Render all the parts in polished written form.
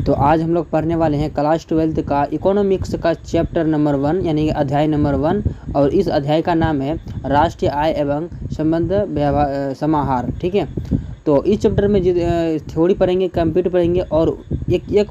तो आज हम लोग पढ़ने वाले हैं क्लास 12 का इकोनॉमिक्स का चैप्टर नंबर 1 यानी कि अध्याय नंबर 1, और इस अध्याय का नाम है राष्ट्रीय आय एवं संबंध समाहार। ठीक है, तो इस चैप्टर में थ्योरी पढ़ेंगे, कंप्यूटर पढ़ेंगे और एक एक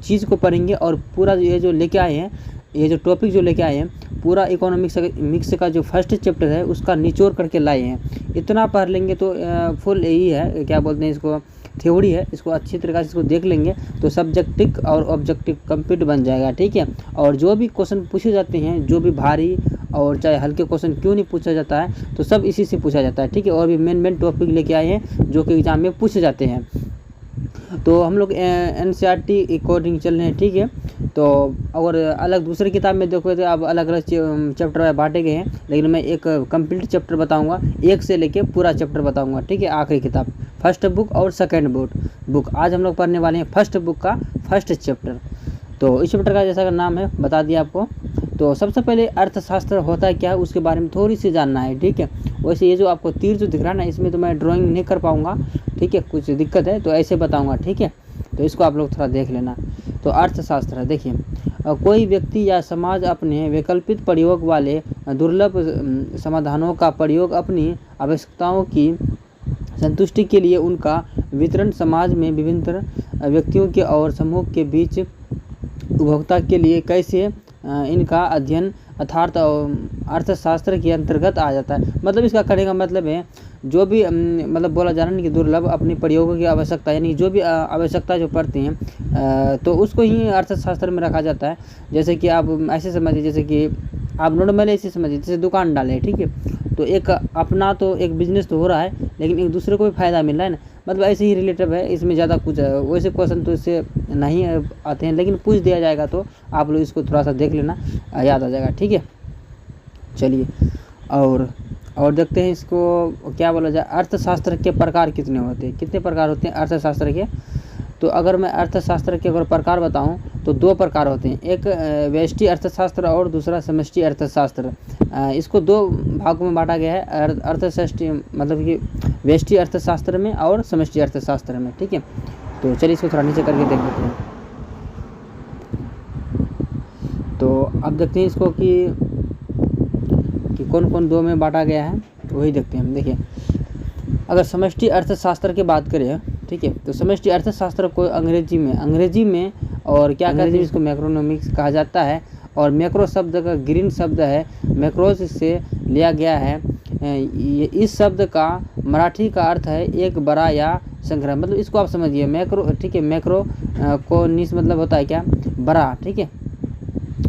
चीज़ को पढ़ेंगे, और पूरा ये जो लेके आए हैं, ये जो टॉपिक जो लेके आए हैं, पूरा इकोनॉमिक्स का जो फर्स्ट चैप्टर है उसका निचोड़ करके लाए हैं। इतना पढ़ लेंगे तो फुल यही है, क्या बोलते हैं इसको, थ्योरी है, इसको अच्छी तरीके से इसको देख लेंगे तो सब्जेक्टिव और ऑब्जेक्टिव कंप्लीट बन जाएगा। ठीक है, और जो भी क्वेश्चन पूछे जाते हैं, जो भी भारी और चाहे हल्के क्वेश्चन क्यों नहीं पूछा जाता है, तो सब इसी से पूछा जाता है। ठीक है, और भी मेन टॉपिक लेके आए हैं जो कि एग्जाम में पूछे जाते हैं। तो हम लोग NCERT अकॉर्डिंग चल रहे हैं। ठीक है, तो अगर अलग दूसरी किताब में देखो तो अब अलग अलग चैप्टर में बांटे गए हैं, लेकिन मैं एक कंप्लीट चैप्टर बताऊंगा, एक से लेके पूरा चैप्टर बताऊंगा। ठीक है, आखिरी किताब फर्स्ट बुक और सेकंड बुक। आज हम लोग पढ़ने वाले हैं फर्स्ट बुक का फर्स्ट चैप्टर। तो इस चैप्टर का जैसा का नाम है बता दिया आपको। तो सबसे पहले अर्थशास्त्र होता है क्या है उसके बारे में थोड़ी सी जानना है। ठीक है, वैसे ये जो आपको तीर जो दिख रहा है ना, इसमें तो मैं ड्राइंग नहीं कर पाऊँगा। ठीक है, कुछ दिक्कत है तो ऐसे बताऊँगा। ठीक है, तो इसको आप लोग थोड़ा देख लेना। तो अर्थशास्त्र है, देखिए, कोई व्यक्ति या समाज अपने वैकल्पिक प्रयोग वाले दुर्लभ समाधानों का प्रयोग अपनी आवश्यकताओं की संतुष्टि के लिए उनका वितरण समाज में विभिन्न व्यक्तियों के और समूह के बीच उपभोक्ता के लिए कैसे इनका अध्ययन अर्थात अर्थशास्त्र के अंतर्गत आ जाता है। मतलब इसका कहने का मतलब है जो भी मतलब बोला जा रहा है कि दुर्लभ अपनी प्रयोगों की आवश्यकता, यानी जो भी आवश्यकता जो पड़ती हैं तो उसको ही अर्थशास्त्र में रखा जाता है। जैसे कि आप ऐसे समझिए, जैसे कि आप नॉर्मली ऐसे समझिए, जैसे दुकान डाले। ठीक है, तो एक अपना तो एक बिजनेस तो हो रहा है, लेकिन एक दूसरे को भी फायदा मिल रहा है ना, मतलब ऐसे ही रिलेटिव है, इसमें ज़्यादा कुछ वैसे क्वेश्चन तो इससे नहीं आते हैं, लेकिन पूछ दिया जाएगा तो आप लोग इसको थोड़ा सा देख लेना, याद आ जाएगा। ठीक है, चलिए और देखते हैं इसको क्या बोला जाए। अर्थशास्त्र के प्रकार कितने होते हैं, कितने प्रकार होते हैं अर्थशास्त्र के। तो अगर मैं अर्थशास्त्र के अगर प्रकार बताऊं तो 2 प्रकार होते हैं, एक व्यष्टि अर्थशास्त्र और दूसरा समष्टि अर्थशास्त्र। इसको 2 भागों में बांटा गया है, अर्थशास्त्री मतलब कि व्यष्टि अर्थशास्त्र में और समष्टि अर्थशास्त्र में। ठीक है, तो चलिए इसको थोड़ा नीचे करके देख लेते हैं। तो अब देखते हैं इसको कि कौन कौन 2 में बांटा गया है, वही देखते हैं हम। देखिए, अगर समष्टि अर्थशास्त्र की बात करें, ठीक है, तो समष्टि अर्थशास्त्र को अंग्रेजी में और क्या कहते हैं इसको मैक्रोनॉमिक्स कहा जाता है। और मैक्रो शब्द का ग्रीन शब्द है, मैक्रोज से लिया गया है। इस शब्द का मराठी का अर्थ है एक बड़ा या संग्रह, मतलब इसको आप समझिए मैक्रो। ठीक है, मैक्रो को निस मतलब होता है क्या, बड़ा। ठीक है,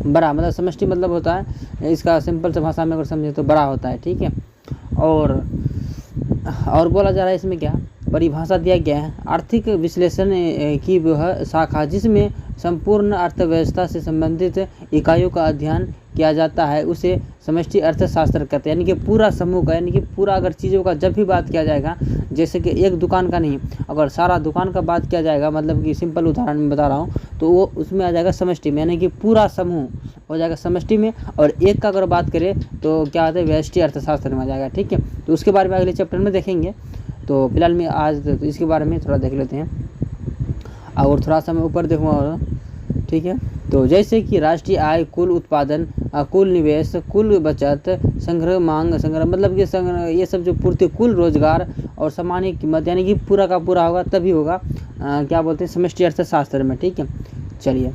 बड़ा मतलब समष्टि मतलब होता है, इसका सिंपल से भाषा में अगर समझे तो बड़ा होता है। ठीक है, और बोला जा रहा है इसमें क्या परिभाषा दिया गया है, आर्थिक विश्लेषण की वह शाखा जिसमें संपूर्ण अर्थव्यवस्था से संबंधित इकाइयों का अध्ययन किया जाता है, उसे समष्टि अर्थशास्त्र कहते हैं। यानी कि पूरा समूह का, यानी कि पूरा अगर चीज़ों का जब भी बात किया जाएगा, जैसे कि एक दुकान का नहीं, अगर सारा दुकान का बात किया जाएगा, मतलब कि सिंपल उदाहरण में बता रहा हूँ, तो वो उसमें आ जाएगा समष्टि में, यानी कि पूरा समूह हो जाएगा समष्टि में। और एक का अगर बात करें तो क्या होता है, व्यष्टि अर्थशास्त्र में आ जाएगा। ठीक है, तो उसके बारे में अगले चैप्टर में देखेंगे। तो फिलहाल में आज तो इसके बारे में थोड़ा देख लेते हैं, और थोड़ा सा मैं ऊपर देखूँगा और। ठीक है, तो जैसे कि राष्ट्रीय आय, कुल उत्पादन, कुल निवेश, कुल बचत, संग्रह, मांग संग्रह, मतलब कि संग्रह, ये सब जो पूर्ति, कुल रोजगार और सामान्य कीमत, यानी कि पूरा का पूरा होगा तभी होगा क्या बोलते हैं समष्टि अर्थशास्त्र में। ठीक है, चलिए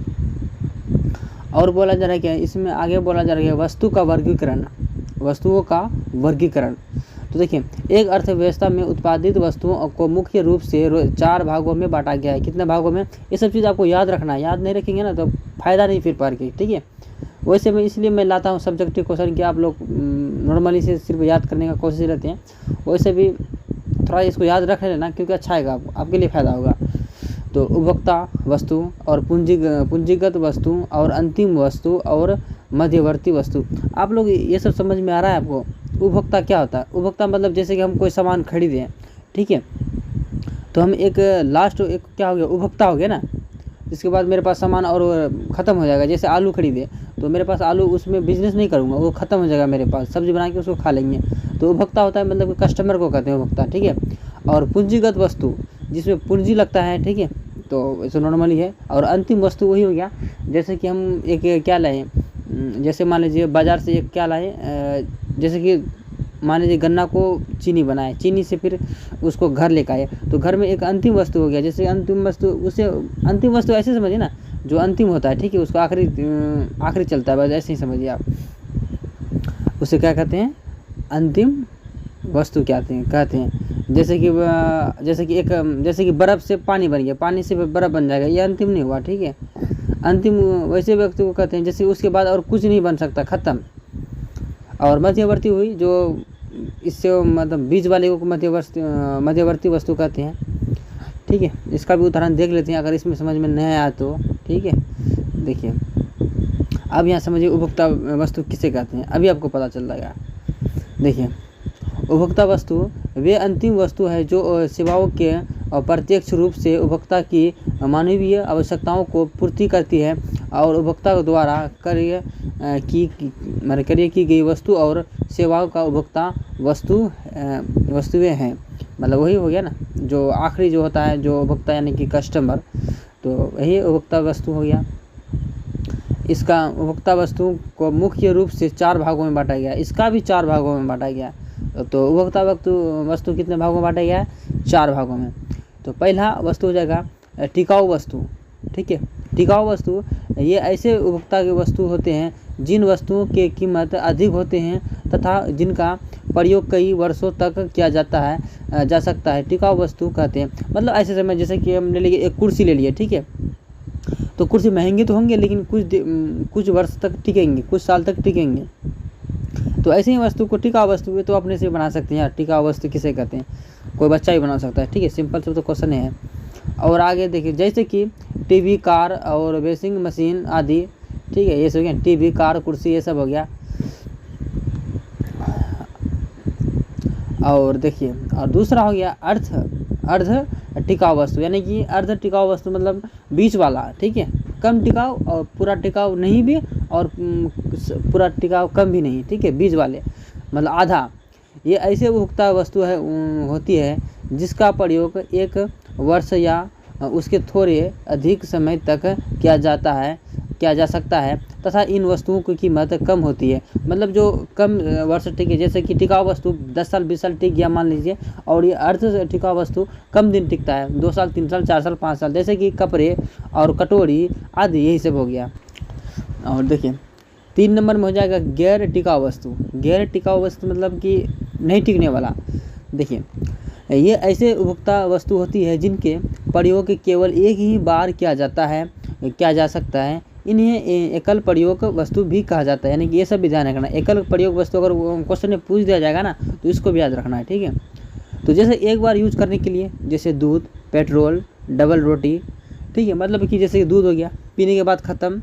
और बोला जा रहा है क्या, इसमें आगे बोला जा रहा है वस्तु का वर्गीकरण, वस्तुओं का वर्गीकरण। तो देखिए, एक अर्थव्यवस्था में उत्पादित वस्तुओं को मुख्य रूप से 4 भागों में बांटा गया है। कितने भागों में, ये सब चीज़ आपको याद रखना है, याद नहीं रखेंगे ना तो फ़ायदा नहीं फिर पढ़ के। ठीक है, वैसे मैं इसलिए मैं लाता हूँ सब्जेक्टिव क्वेश्चन कि आप लोग नॉर्मली से सिर्फ याद करने का कोशिश रहते हैं, वैसे भी थोड़ा इसको याद रख लेना क्योंकि अच्छा आएगा, आपके लिए फ़ायदा होगा। तो उपभोक्ता वस्तु और पूंजीगत वस्तु और अंतिम वस्तु और मध्यवर्ती वस्तु, आप लोग ये सब समझ में आ रहा है आपको। उपभोक्ता क्या होता है, उपभोक्ता मतलब जैसे कि हम कोई सामान खरीदे हैं, ठीक है, तो हम एक लास्ट एक क्या हो गया, उपभोक्ता हो गया ना। इसके बाद मेरे पास सामान और ख़त्म हो जाएगा, जैसे आलू खरीदे तो मेरे पास आलू, उसमें बिजनेस नहीं करूँगा, वो ख़त्म हो जाएगा मेरे पास, सब्जी बना के उसको खा लेंगे, तो उपभोक्ता होता है, मतलब कस्टमर को कहते हैं उपभोक्ता। ठीक है, और पूंजीगत वस्तु जिसमें पूंजी लगता है, ठीक है, तो ऐसे नॉर्मली है। और अंतिम वस्तु वही हो गया, जैसे कि हम एक क्या लाए, जैसे मान लीजिए बाज़ार से एक क्या लाए, जैसे कि मान लीजिए गन्ना को चीनी बनाए, चीनी से फिर उसको घर लेकर आए, तो घर में एक अंतिम वस्तु हो गया। जैसे अंतिम वस्तु, उसे अंतिम वस्तु ऐसे समझिए ना, जो अंतिम होता है, ठीक है, उसको आखिरी चलता है, बस ऐसे ही समझिए आप। उसे क्या कहते हैं, अंतिम वस्तु कहते हैं। जैसे कि बर्फ़ से पानी बन गया, पानी से बर्फ़ बन जाएगा, ये अंतिम नहीं हुआ, ठीक है। अंतिम वैसे व्यक्ति को कहते हैं जैसे उसके बाद और कुछ नहीं बन सकता, ख़त्म। और मध्यवर्ती हुई, जो इससे मतलब बीच वाले को मध्यवर्ती वस्तु कहते हैं, ठीक है। इसका भी उदाहरण देख लेते हैं, अगर इसमें समझ में नहीं आया तो, ठीक है। देखिए अब यहाँ समझिए उपभोक्ता वस्तु किसे कहते हैं, अभी आपको पता चल जाएगा। देखिए उपभोक्ता वस्तु वे अंतिम वस्तु है जो सेवाओं के प्रत्यक्ष रूप से उपभोक्ता की मानवीय आवश्यकताओं को पूर्ति करती है और उपभोक्ता द्वारा क्रय की गई वस्तु और सेवाओं का उपभोक्ता वस्तुएं हैं। मतलब वही हो गया ना, जो आखिरी जो होता है, जो उपभोक्ता यानी कि कस्टमर, तो वही उपभोक्ता वस्तु हो गया। इसका उपभोक्ता वस्तु को मुख्य रूप से 4 भागों में बांटा गया, इसका भी 4 भागों में बांटा गया। तो उपभोक्ता वस्तु कितने भागों में बांटा गया है, 4 भागों में। तो पहला वस्तु हो जाएगा टिकाऊ वस्तु, ठीक है। टिकाऊ वस्तु ये ऐसे उपभोक्ता के वस्तु होते हैं जिन वस्तुओं की कीमत अधिक होते हैं तथा जिनका प्रयोग कई वर्षों तक किया जा सकता है, टिकाऊ वस्तु कहते हैं। मतलब ऐसे समय, जैसे कि हम ले लिए एक कुर्सी ले लिए, ठीक है, तो कुर्सी महंगे तो होंगे लेकिन कुछ वर्ष तक टिकेंगे, कुछ साल तक टिकेंगे। तो ऐसे ही वस्तु को टिकाऊ वस्तु भी तो अपने से बना सकते हैं। टिकाऊ वस्तु किसे कहते हैं, कोई बच्चा ही बना सकता है, ठीक है। सिंपल से तो क्वेश्चन है। और आगे देखिए, जैसे कि टीवी, कार और वॉशिंग मशीन आदि, ठीक है, ये सब हो गया। टीवी, कार, कुर्सी, ये सब हो गया। और देखिए, और दूसरा हो गया अर्ध टिकाऊ वस्तु, यानी कि अर्ध टिकाऊ वस्तु मतलब बीच वाला, ठीक है, कम टिकाऊ और पूरा टिकाऊ नहीं भी, और पूरा टिकाऊ कम भी नहीं, ठीक है, बीच वाले मतलब आधा। ये ऐसे उपभोक्ता वस्तु होती है जिसका प्रयोग 1 वर्ष या उसके थोड़े अधिक समय तक किया जा सकता है तथा इन वस्तुओं की कीमत कम होती है। मतलब जो कम वर्ष टिके, जैसे कि टिकाऊ वस्तु 10 साल 20 साल टिक गया मान लीजिए, और ये अर्ध टिकाऊ वस्तु कम दिन टिकता है, 2 साल 3 साल 4 साल 5 साल, जैसे कि कपड़े और कटोरी आदि, यही सब हो गया। और देखिए 3 नंबर में हो जाएगा गैर टिकाऊ वस्तु। गैर टिकाऊ वस्तु मतलब कि नहीं टिकने वाला। देखिए ये ऐसे उपभोक्ता वस्तु होती है जिनके प्रयोग केवल एक ही बार किया जा सकता है। इन्हें एकल प्रयोग वस्तु भी कहा जाता है, यानी कि ये सब भी ध्यान रखना। एकल प्रयोग वस्तु अगर क्वेश्चन में पूछ दिया जाएगा ना, तो इसको भी याद रखना है, ठीक है। तो जैसे एक बार यूज करने के लिए, जैसे दूध, पेट्रोल, डबल रोटी, ठीक है, मतलब कि जैसे दूध हो गया, पीने के बाद ख़त्म,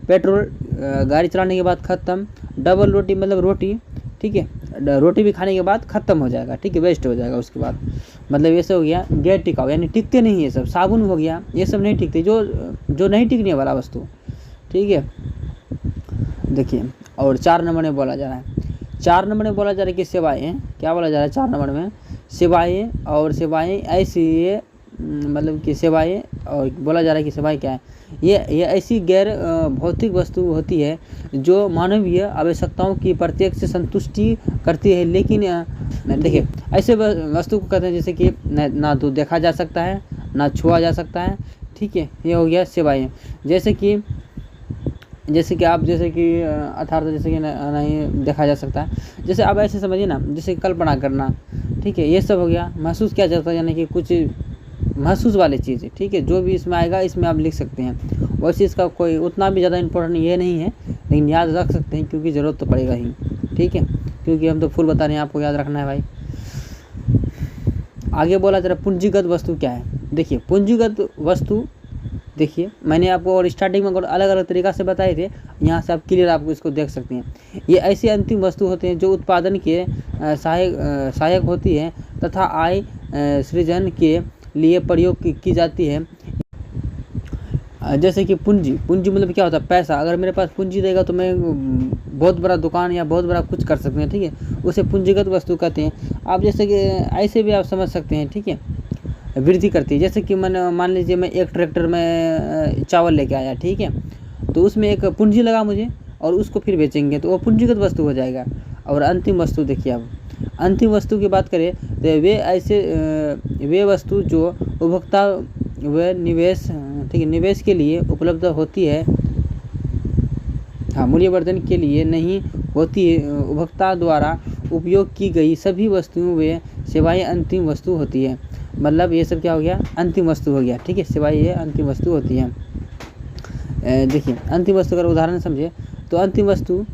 पेट्रोल गाड़ी चलाने के बाद ख़त्म, डबल रोटी मतलब रोटी, ठीक है, रोटी भी खाने के बाद ख़त्म हो जाएगा, ठीक है, वेस्ट हो जाएगा उसके बाद। मतलब ये सब हो गया गैर टिकाऊ, यानी टिकते नहीं ये सब। साबुन हो गया, ये सब नहीं टिकते, जो नहीं टिकने वाला वस्तु, ठीक है। देखिए और 4 नंबर में बोला जा रहा है, 4 नंबर में बोला जा रहा है कि सेवाएं, क्या बोला जा रहा है 4 नंबर में, सेवाएं। और सेवाएं ऐसी मतलब कि सेवाएं, और बोला जा रहा है कि सेवाएं क्या है, ये ऐसी गैर भौतिक वस्तु होती है जो मानवीय आवश्यकताओं की प्रत्यक्ष संतुष्टि करती है। लेकिन देखिए ऐसे वस्तु को कहते हैं जैसे कि ना तो देखा जा सकता है, ना छुआ जा सकता है, ठीक है, ये हो गया सेवाएं। जैसे कि अर्थात जैसे कि नहीं देखा जा सकता है। जैसे आप ऐसे समझिए ना, जैसे कल्पना करना, ठीक है, ये सब हो गया। महसूस किया जाता है, यानी कि कुछ महसूस वाली चीज़, ठीक है, जो भी इसमें आएगा इसमें आप लिख सकते हैं। वैसे इसका कोई उतना भी ज़्यादा इम्पोर्टेंट ये नहीं है, लेकिन याद रख सकते हैं क्योंकि ज़रूरत तो पड़ेगा ही, ठीक है, क्योंकि हम तो फुल बता रहे हैं, आपको याद रखना है भाई। आगे बोला जरा पूंजीगत वस्तु क्या है। देखिए पूंजीगत वस्तु, देखिए मैंने आपको और स्टार्टिंग में अलग अलग तरीक़ा से बताए थे, यहाँ से आप क्लियर आपको इसको देख सकते हैं। ये ऐसी अंतिम वस्तु होते हैं जो उत्पादन के सहायक होती है तथा आय सृजन के लिए प्रयोग की जाती है। जैसे कि पूंजी मतलब क्या होता है, पैसा। अगर मेरे पास पूंजी रहेगा तो मैं बहुत बड़ा दुकान या बहुत बड़ा कुछ कर सकते हैं, ठीक है, उसे पूंजीगत वस्तु कहते हैं। आप जैसे कि ऐसे भी आप समझ सकते हैं, ठीक है। वृद्धि करती है। जैसे कि मान लीजिए मैं एक ट्रैक्टर में चावल लेके आया, ठीक है, तो उसमें एक पूंजी लगा मुझे और उसको फिर बेचेंगे तो वो पूंजीगत वस्तु हो जाएगा। और अंतिम वस्तु देखिए, अब अंतिम वस्तु की बात करें तो वे वस्तु जो उपभोक्ता व निवेश, ठीक है, निवेश के लिए उपलब्ध होती है, हाँ, मूल्यवर्धन के लिए नहीं होती है। उपभोक्ता द्वारा उपयोग की गई सभी वस्तुओं व सेवाएं अंतिम वस्तु होती है। मतलब ये सब क्या हो गया, अंतिम वस्तु हो गया, ठीक है, सेवाएं ये अंतिम वस्तु होती है। देखिए अंतिम वस्तु का उदाहरण समझे तो अंतिम वस्तु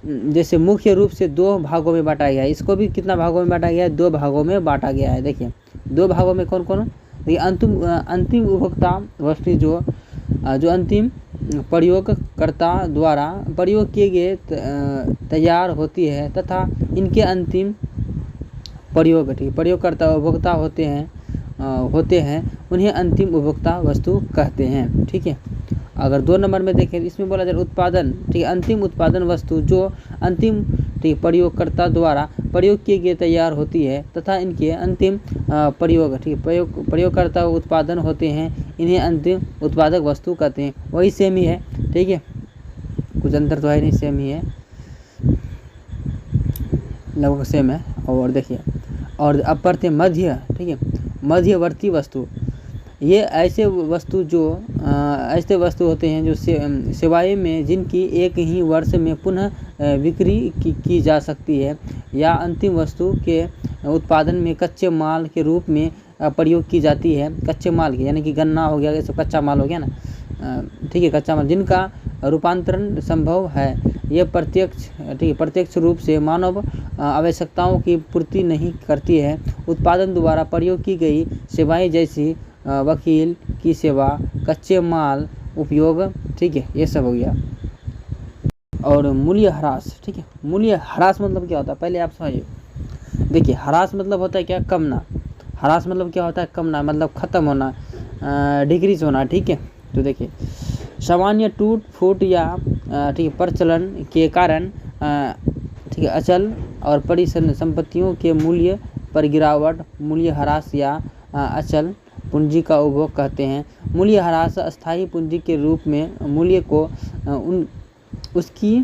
जैसे मुख्य रूप से 2 भागों में बांटा गया है। इसको भी कितना भागों में बांटा गया है, 2 भागों में बांटा गया है। देखिए 2 भागों में कौन कौन, देखिए अंतिम उपभोक्ता वस्तु जो अंतिम प्रयोगकर्ता द्वारा प्रयोग किए गए तैयार होती है तथा इनके अंतिम प्रयोगकर्ता उपभोक्ता होते हैं उन्हें अंतिम उपभोक्ता वस्तु कहते हैं, ठीक है। अगर 2 नंबर में देखें इसमें बोला जाए उत्पादन, ठीक है, अंतिम उत्पादन वस्तु जो अंतिम, ठीक, प्रयोगकर्ता द्वारा प्रयोग किए गए तैयार होती है तथा इनके अंतिम प्रयोगकर्ता उत्पादन होते हैं, इन्हें अंतिम उत्पादक वस्तु कहते हैं। वही सेम ही है, ठीक है, कुछ अंतर तो है नहीं, सेम ही है, लगभग सेम है। और देखिए और अब पढ़ते हैं मध्य, ठीक है, मध्यवर्ती वस्तु। ये ऐसे वस्तु होते हैं जो सेवाएं में जिनकी एक ही वर्ष में पुनः बिक्री की जा सकती है या अंतिम वस्तु के उत्पादन में कच्चे माल के रूप में प्रयोग की जाती है। कच्चे माल के यानी कि गन्ना हो गया, ये सब कच्चा माल हो गया ना, ठीक है, कच्चा माल जिनका रूपांतरण संभव है। ये प्रत्यक्ष रूप से मानव आवश्यकताओं की पूर्ति नहीं करती है। उत्पादन द्वारा प्रयोग की गई सेवाएं जैसी वकील की सेवा, कच्चे माल उपयोग, ठीक है, ये सब हो गया। और मूल्य ह्रास, ठीक है, मूल्य ह्रास मतलब क्या होता है पहले आप समझिए। देखिए ह्रास मतलब होता है क्या, कमना। ह्रास मतलब क्या होता है, कमना, मतलब खत्म होना, डिक्रीज होना, ठीक है। तो देखिए सामान्य टूट फूट या ठीक है प्रचलन के कारण, ठीक है, अचल और परिसंपत्तियों के मूल्य पर गिरावट मूल्य ह्रास या अचल पूंजी का उपभोग कहते हैं। मूल्य ह्रास अस्थायी पूंजी के रूप में मूल्य को उसकी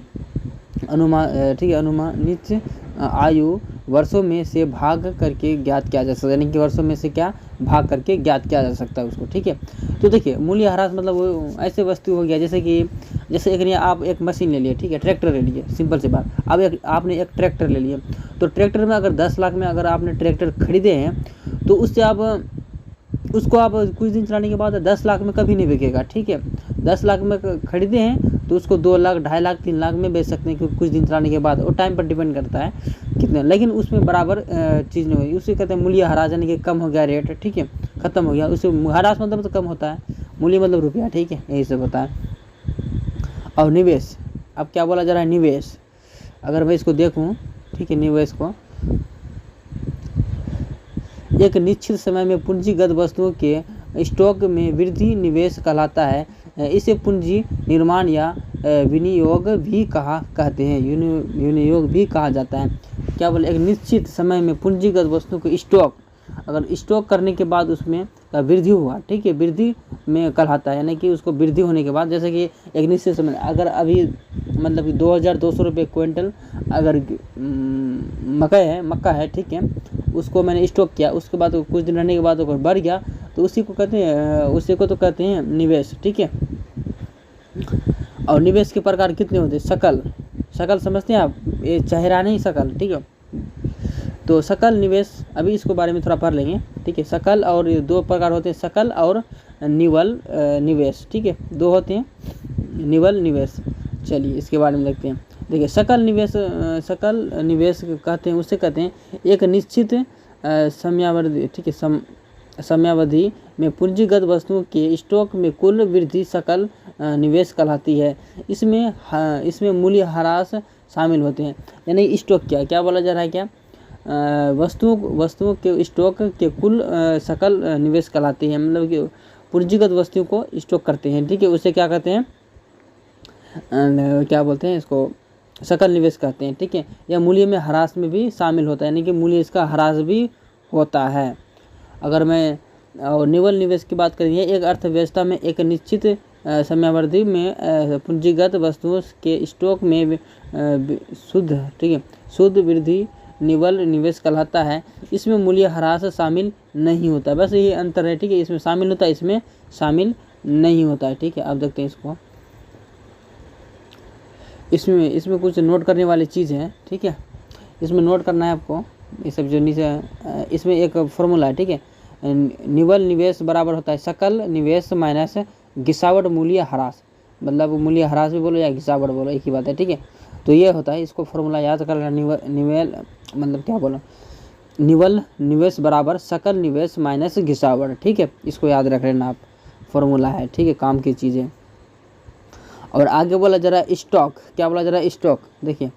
अनुमानित आयु वर्षों में से भाग करके ज्ञात किया जा सकता है, यानी कि वर्षों में से क्या भाग करके ज्ञात किया जा सकता है उसको, ठीक है। तो देखिए मूल्य ह्रास मतलब वो ऐसे वस्तु हो गया जैसे एक आप एक मशीन ले लिए, ठीक है, ट्रैक्टर ले लिए, सिंपल सी बात। अब आपने एक ट्रैक्टर ले लिए, तो ट्रैक्टर में अगर 10 लाख में अगर आपने ट्रैक्टर खरीदे हैं तो उससे आप उसको आप कुछ दिन चलाने के बाद 10 लाख में कभी नहीं बिकेगा, ठीक है। 10 लाख में खरीदे हैं तो उसको 2 लाख, 2.5 लाख, 3 लाख में बेच सकते हैं, क्योंकि कुछ दिन चलाने के बाद वो टाइम पर डिपेंड करता है कितने, लेकिन उसमें बराबर चीज़ नहीं हुई, उसे कहते हैं मूल्य ह्रास, यानी कि कम हो गया रेट, ठीक है, खत्म हो गया। उसे ह्रास मतलब तो कम होता है, मूल्य मतलब रुपया, ठीक है, यही सब होता है। और निवेश, अब क्या बोला जा रहा है, निवेश। अगर मैं इसको देखूँ, ठीक है, निवेश को एक निश्चित समय में पूंजीगत वस्तुओं के स्टॉक में वृद्धि निवेश कहलाता है। इसे पूंजी निर्माण या विनियोग भी कहते हैं, विनियोग भी कहा जाता है। क्या बोले, एक निश्चित समय में पूंजीगत वस्तुओं के स्टॉक, अगर स्टॉक करने के बाद उसमें वृद्धि हुआ, ठीक है, वृद्धि में कहलाता है, यानी कि उसको वृद्धि होने के बाद, जैसे कि एक निश्चित समय, अगर अभी मतलब कि 2200 रुपये क्विंटल अगर मक्का है, ठीक है, उसको मैंने स्टॉक किया, उसके बाद कुछ दिन रहने के बाद अगर बढ़ गया तो उसी को कहते हैं निवेश, ठीक है। और निवेश के प्रकार कितने होते हैं, सकल समझते हैं आप, ये चेहरा नहीं सकल, ठीक है। तो सकल निवेश, अभी इसको बारे में थोड़ा पढ़ लेंगे, ठीक है। सकल और 2 प्रकार होते हैं, सकल और निवल निवेश, ठीक है, 2 होते हैं, निवल निवेश। चलिए इसके बारे में देखते हैं। देखिए सकल निवेश कहते हैं, उसे कहते हैं एक निश्चित समयावधि, ठीक है, समयावधि में पूंजीगत वस्तुओं के स्टॉक में कुल वृद्धि सकल निवेश कहलाती है। इसमें मूल्य ह्रास शामिल होते हैं, यानी स्टॉक क्या बोला जा रहा है, क्या वस्तुओं के स्टॉक के कुल सकल निवेश कहलाती है, मतलब कि पूंजीगत वस्तुओं को स्टॉक करते हैं, ठीक है, उसे क्या कहते हैं, क्या बोलते हैं इसको, सकल निवेश कहते हैं, ठीक है। यह मूल्य में ह्रास में भी शामिल होता है, यानी कि मूल्य इसका ह्रास भी होता है। अगर मैं और निवल निवेश की बात करेंगे, एक अर्थव्यवस्था में एक निश्चित समयावधि में पूंजीगत वस्तुओं के स्टॉक में शुद्ध, ठीक है, शुद्ध वृद्धि निवल निवेश कहलाता है। इसमें मूल्य ह्रास शामिल नहीं होता, बस ये अंतर है, ठीक है, इसमें शामिल होता है, इसमें शामिल नहीं होता है, ठीक है। अब देखते हैं इसको, इसमें कुछ नोट करने वाली चीज़ है, ठीक है, इसमें नोट करना है आपको, ये सब जो नीचे इसमें एक फॉर्मूला है, ठीक है, निवल निवेश बराबर होता है सकल निवेश माइनस गिरावट मूल्य ह्रास, मतलब मूल्य ह्रास भी बोलो या गिरावट बोलो, एक ही बात है, ठीक है। तो ये होता है, इसको फॉर्मूला याद कर लेना, निवल मतलब क्या बोलो, निवल निवेश बराबर सकल निवेश माइनस गिरावट, ठीक है, इसको याद रख लेना आप, फॉर्मूला है, ठीक है, काम की चीज़ें। और आगे बोला जरा स्टॉक, क्या बोला जरा स्टॉक, देखिए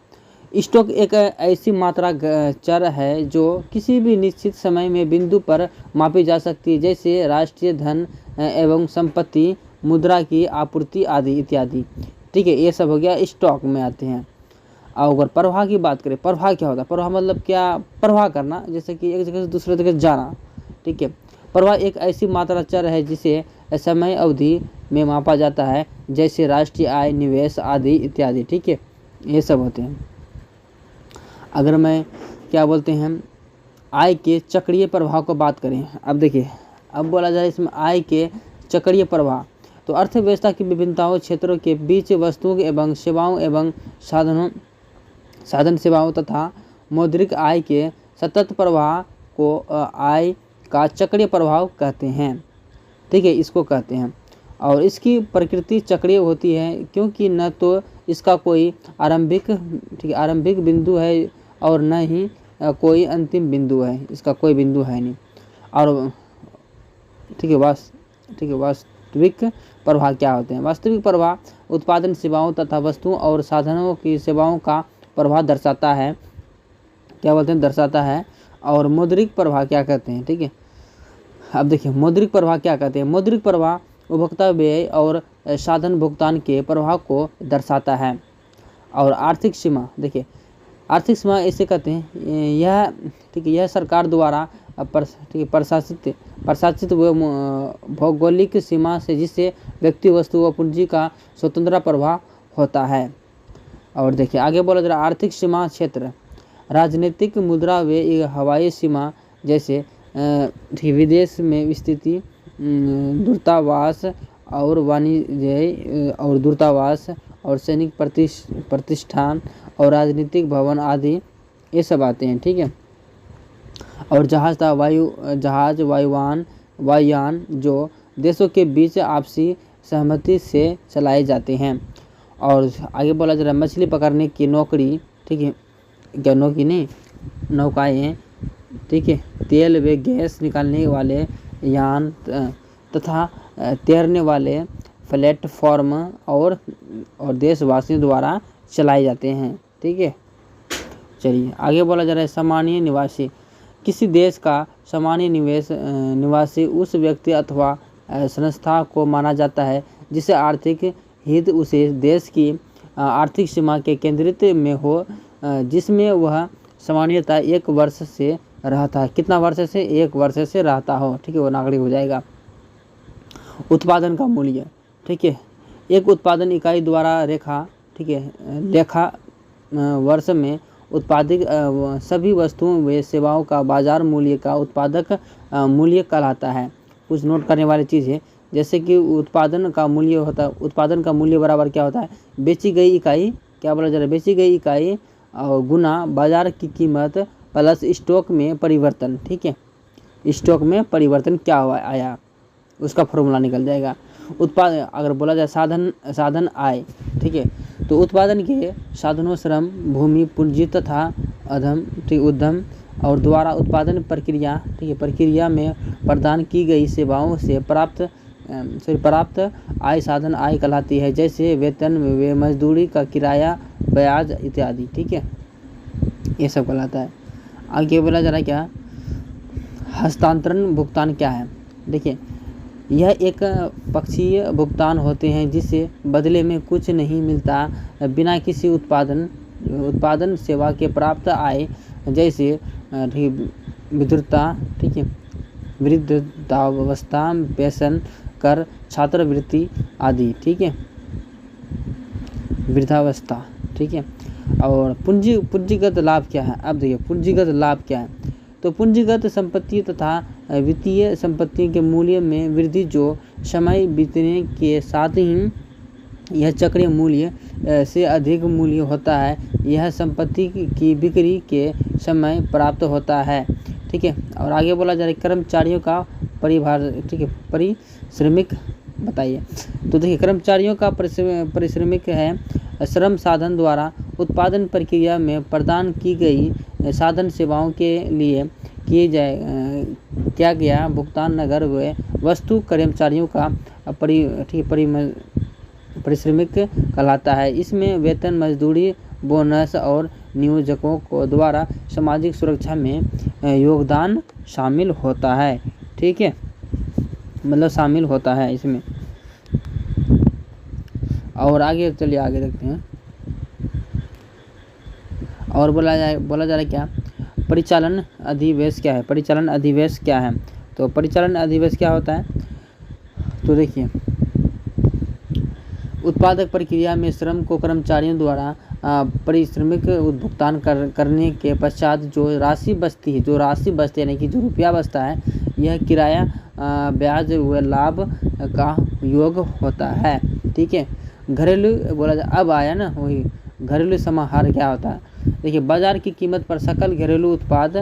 स्टॉक एक ऐसी मात्रा चर है जो किसी भी निश्चित समय में बिंदु पर मापी जा सकती है, जैसे राष्ट्रीय धन एवं संपत्ति, मुद्रा की आपूर्ति आदि इत्यादि, ठीक है, ये सब हो गया स्टॉक में आते हैं। और अगर प्रवाह की बात करें, प्रवाह क्या होता है, प्रवाह मतलब क्या, प्रवाह करना, जैसे कि एक जगह से दूसरे जगह जाना, ठीक है। प्रवाह एक ऐसी मात्रा चर है जिसे समय अवधि में मापा जाता है, जैसे राष्ट्रीय आय, निवेश आदि इत्यादि, ठीक है, ये सब होते हैं। अगर मैं क्या बोलते हैं आय के चक्रीय प्रभाव को बात करें, अब देखिए, अब बोला जाए इसमें आय के चक्रीय प्रभाव, तो अर्थव्यवस्था की विभिन्नताओं क्षेत्रों के बीच वस्तुओं एवं सेवाओं एवं साधन सेवाओं तथा मौद्रिक आय के सतत प्रवाह को आय का चक्रीय प्रभाव कहते हैं, ठीक है, इसको कहते हैं। और इसकी प्रकृति चक्रीय होती है क्योंकि न तो इसका कोई आरंभिक, ठीक है, आरंभिक बिंदु है और न ही कोई अंतिम बिंदु है, इसका कोई बिंदु है नहीं। और ठीक है, वास्तविक प्रवाह क्या होते हैं, वास्तविक प्रवाह उत्पादन सेवाओं तथा वस्तुओं और साधनों की सेवाओं का प्रवाह दर्शाता है, क्या बोलते हैं, दर्शाता है। और मौद्रिक प्रवाह क्या कहते हैं, ठीक है। अब देखिए मौद्रिक प्रवाह क्या कहते हैं, मौद्रिक प्रवाह उपभोक्ता व्यय और साधन भुगतान के प्रवाह को दर्शाता है। और आर्थिक सीमा, देखिए आर्थिक सीमा ऐसे कहते हैं, यह, ठीक है, यह सरकार द्वारा प्रशासित भौगोलिक सीमा से जिससे व्यक्ति, वस्तु व पूंजी का स्वतंत्र प्रवाह होता है। और देखिए आगे बोला जरा आर्थिक सीमा क्षेत्र, राजनीतिक, मुद्रा व हवाई सीमा, जैसे विदेश में स्थिति, दूतावास और वाणिज्य और दूतावास और सैनिक प्रतिष्ठान और राजनीतिक भवन आदि, ये सब आते हैं, ठीक है। और जहाज था वायुयान जो देशों के बीच आपसी सहमति से चलाए जाते हैं। और आगे बोला जरा मछली पकड़ने की नौकरी, ठीक है, क्या नौकरी नहीं, नौकाएँ, ठीक है, तेल व गैस निकालने वाले यान तथा तैरने वाले प्लेटफॉर्म और देशवासियों द्वारा चलाए जाते हैं, ठीक है। चलिए आगे बोला जा रहा है सामान्य निवासी, किसी देश का सामान्य निवासी उस व्यक्ति अथवा संस्था को माना जाता है जिसे आर्थिक हित उसे देश की आर्थिक सीमा के केंद्रित में हो, जिसमें वह सामान्यतः 1 वर्ष से रहता है, कितना वर्ष से, 1 वर्ष से रहता हो, ठीक है, वो नागरिक हो जाएगा। उत्पादन का मूल्य, ठीक है, एक उत्पादन इकाई द्वारा रेखा, ठीक है, लेखा वर्ष में उत्पादित सभी वस्तुओं व सेवाओं का बाजार मूल्य का उत्पादक मूल्य कहलाता है। कुछ नोट करने वाली चीज़ है, जैसे कि उत्पादन का मूल्य होता है, उत्पादन का मूल्य बराबर क्या होता है, बेची गई इकाई, क्या बोला जा रहा है, बेची गई इकाई गुना बाजार की कीमत प्लस स्टॉक में परिवर्तन, ठीक है, स्टॉक में परिवर्तन क्या हुआ आया, उसका फॉर्मूला निकल जाएगा। उत्पादन अगर बोला जाए साधन आय, ठीक है, तो उत्पादन के साधनों, श्रम, भूमि, पूंजी तथा उद्यम और द्वारा उत्पादन प्रक्रिया, ठीक है, प्रक्रिया में प्रदान की गई सेवाओं से प्राप्त आय साधन आय कहलाती है, जैसे वेतन व मजदूरी का किराया, ब्याज इत्यादि, ठीक है, ये सब कहलाता है। आगे बोला जा रहा है क्या, हस्तांतरण भुगतान क्या है, देखिए यह एक पक्षीय भुगतान होते हैं जिससे बदले में कुछ नहीं मिलता, बिना किसी उत्पादन सेवा के प्राप्त आय, जैसे विद्युता, ठीक है, वृद्धावस्था पेंशन कर, छात्रवृत्ति आदि, ठीक है, वृद्धावस्था, ठीक है। और पूंजीगत लाभ क्या है? अब देखिए पूंजीगत लाभ क्या है। तो पूंजीगत संपत्ति तथा वित्तीय संपत्ति के मूल्य में वृद्धि जो समय बीतने के साथ ही यह चक्रीय मूल्य से अधिक मूल्य होता है, यह संपत्ति की बिक्री के समय प्राप्त होता है, ठीक है। और आगे बोला जा रहा है कर्मचारियों का परिभार, ठीक है, परिश्रमिक बताइए। तो देखिए कर्मचारियों का परिश्रमिक है श्रम साधन द्वारा उत्पादन प्रक्रिया में प्रदान की गई साधन सेवाओं के लिए किया गया भुगतान नगर व वस्तु कर्मचारियों का परिश्रमिक कहलाता है। इसमें वेतन, मजदूरी, बोनस और नियोजकों को द्वारा सामाजिक सुरक्षा में योगदान शामिल होता है, ठीक है, मतलब शामिल होता है इसमें। और आगे चलिए आगे देखते हैं। और बोला जा रहा है क्या, परिचालन अधिवेश क्या है? परिचालन अधिवेश क्या है? तो परिचालन अधिवेश क्या होता है? तो देखिए उत्पादक प्रक्रिया में श्रम को कर्मचारियों द्वारा परिश्रमिक भुगतान करने के पश्चात जो राशि बचती है यानी कि जो रुपया बचता है, यह किराया, ब्याज व लाभ का योग होता है, ठीक है। घरेलू बोला जाए, अब आया ना वही घरेलू समाहार क्या होता है। देखिए बाजार की कीमत पर सकल घरेलू उत्पाद,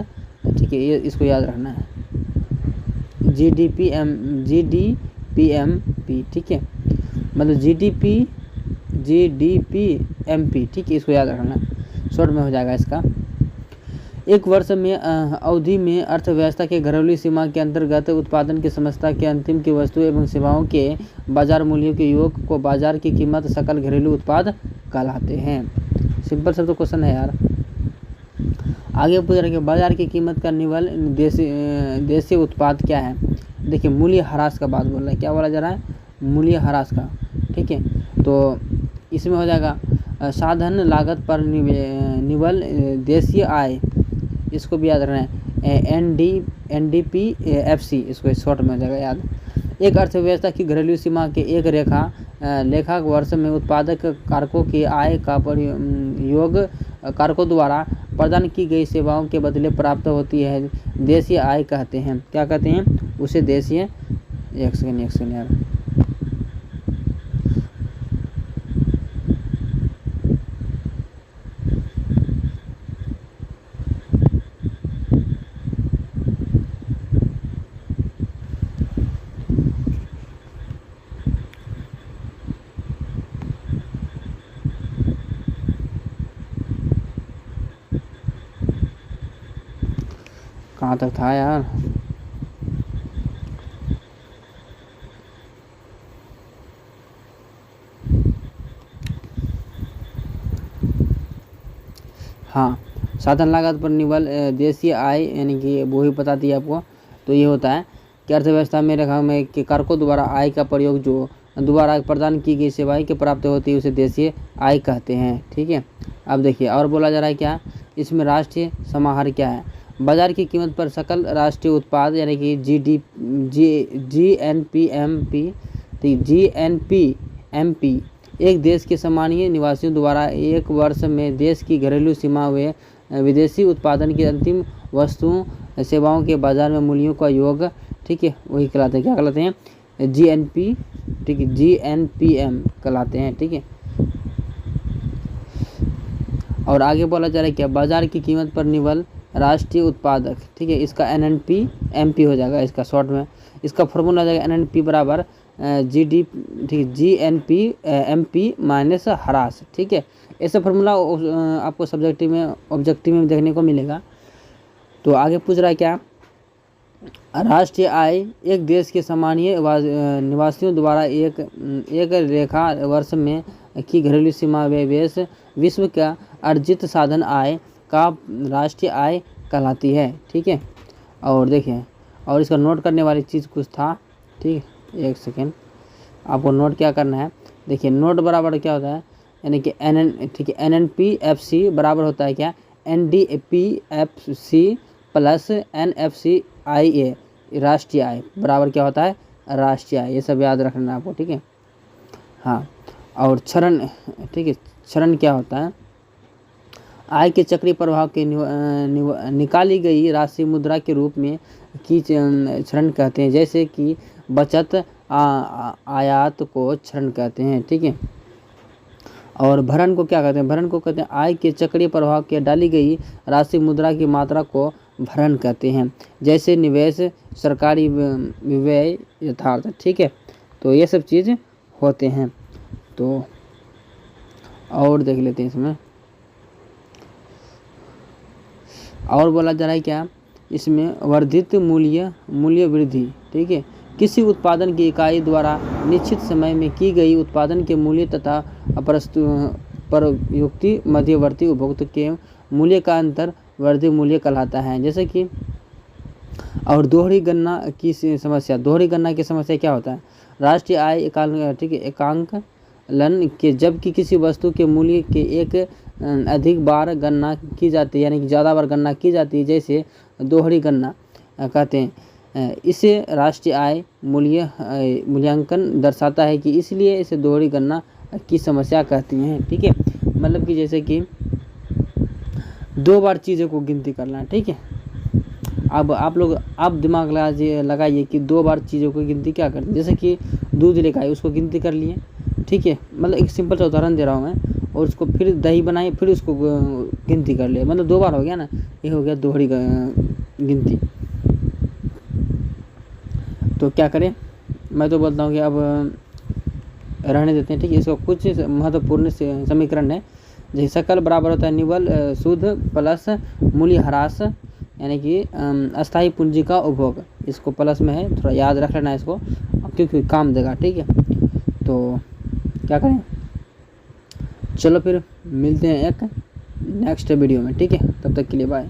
ठीक है, ये इसको याद रखना है, GDPMP, ठीक है, मतलब GDPMP, ठीक है, इसको याद रखना, शॉर्ट में हो जाएगा इसका। एक वर्ष में अवधि में अर्थव्यवस्था के घरेलू सीमा के अंतर्गत उत्पादन की समस्या के अंतिम की वस्तु एवं सेवाओं के बाजार मूल्यों के योग को बाजार की कीमत सकल घरेलू उत्पाद कहलाते हैं। सिंपल सब तो क्वेश्चन है यार। आगे पूछ रहे बाजार की कीमत का निवल देशीय उत्पाद क्या है? देखिए मूल्य ह्रास का बात बोल रहा है, क्या बोला जा रहा है? मूल्य ह्रास का, ठीक है। तो इसमें हो जाएगा साधन लागत पर निवल देशीय आय, इसको भी याद रखना है, NDPFC, इसको शॉर्ट में हो जाएगा याद। एक अर्थव्यवस्था की घरेलू सीमा के एक लेखा वर्ष में उत्पादक कारकों की आय का योग कारकों द्वारा प्रदान की गई सेवाओं के बदले प्राप्त होती है, देशीय आय कहते हैं। क्या कहते हैं उसे? देशीय। एक सेकंड यार, कहाँ तक था यार? हाँ, साधन लागत पर निवल देशीय आय यानी कि वो ही बता दिया आपको। तो ये होता है कि अर्थव्यवस्था में रेखा में के कारकों द्वारा आय का प्रयोग जो द्वारा प्रदान की गई सेवाएं के प्राप्त होती है उसे देशीय आय कहते हैं, ठीक है। अब देखिए और बोला जा रहा है क्या, इसमें राष्ट्रीय समाहार क्या है? बाजार की कीमत पर सकल राष्ट्रीय उत्पाद यानी कि GNPMP एक देश के सामान्य निवासियों द्वारा एक वर्ष में देश की घरेलू सीमा व विदेशी उत्पादन की अंतिम वस्तुओं सेवाओं के बाजार में मूल्यों का योग, ठीक है, वही कहलाते हैं। क्या कहलाते हैं? GNP, ठीक है, GNPM कहलाते हैं, ठीक है। और आगे बोला जा रहा है क्या, बाजार की कीमत पर निवल राष्ट्रीय उत्पादक, ठीक है, इसका NNPMP हो जाएगा, इसका शॉर्ट में इसका फॉर्मूला आ जाएगा NNP बराबर GD, ठीक है, GNPMP माइनस ह्रास, ठीक है। ऐसा फॉर्मूला आपको सब्जेक्टिव में ऑब्जेक्टिव में देखने को मिलेगा। तो आगे पूछ रहा है क्या, राष्ट्रीय आय एक देश के सामान्य निवासियों द्वारा एक रेखा वर्ष में की घरेलू सीमा व विश्व का अर्जित साधन आय का राष्ट्रीय आय कहलाती है, ठीक है। और देखिए और इसका नोट करने वाली चीज़ कुछ था, ठीक है, एक सेकेंड, आपको नोट क्या करना है। देखिए नोट बराबर क्या होता है, यानी कि ठीक है, NNPFC बराबर होता है क्या, NDPFC प्लस NFCIA राष्ट्रीय आय बराबर क्या होता है, राष्ट्रीय आय। ये सब याद रखना आपको, ठीक है। हाँ, और क्षरण, ठीक है, क्षरण क्या होता है, आय के चक्रीय प्रवाह के निकाली गई राशि मुद्रा के रूप में की क्षरण कहते हैं, जैसे कि बचत आयात को क्षरण कहते हैं, ठीक है। और भरण को क्या कहते हैं, भरण को कहते हैं आय के चक्रीय प्रवाह के डाली गई राशि मुद्रा की मात्रा को भरण कहते हैं, जैसे निवेश, सरकारी व्यय, यथार्थ, ठीक है। तो ये सब चीज़ होते हैं। तो और देख लेते हैं इसमें, और बोला जा रहा है क्या इसमें, वर्धित मूल्य वृद्धि, ठीक है, किसी उत्पादन की इकाई द्वारा निश्चित समय में की गई उत्पादन के मूल्य तथा प्रयुक्ति मध्यवर्ती उपभोक्ता के मूल्य का अंतर वर्धित मूल्य कहलाता है। जैसे कि और दोहरी गणना की समस्या, दोहरी गणना की समस्या क्या होता है, राष्ट्रीय आय ठीक है, एकांकलन के जबकि किसी वस्तु के मूल्य के एक अधिक बार गणना की जाती है, यानी कि ज़्यादा बार गणना की जाती है, जैसे दोहरी गणना कहते हैं। इसे राष्ट्रीय आय मूल्यांकन दर्शाता है कि इसलिए इसे दोहरी गणना की समस्या कहती हैं, ठीक है। मतलब कि जैसे कि 2 बार चीज़ों को गिनती करना, ठीक है। अब आप लोग दिमाग लगाइए कि 2 बार चीज़ों को गिनती क्या करते हैं, जैसे कि दूध लेकर आए उसको गिनती कर लिए, ठीक है, मतलब एक सिंपल सा उदाहरण दे रहा हूँ मैं, और उसको फिर दही बनाए फिर उसको गिनती कर लिए, मतलब 2 बार हो गया ना, ये हो गया दोहरी गिनती। तो क्या करें, मैं तो बोलता हूँ कि अब रहने देते हैं, ठीक है। इसका कुछ महत्वपूर्ण समीकरण है, जैसे सकल बराबर होता है निवल शुद्ध प्लस मूल्य ह्रास, यानी कि अस्थायी पूंजी का उपभोग, इसको प्लस में है, थोड़ा याद रख लेना इसको क्योंकि काम देगा, ठीक है। तो क्या करें, चलो फिर मिलते हैं एक नेक्स्ट वीडियो में, ठीक है। तब तक के लिए बाय।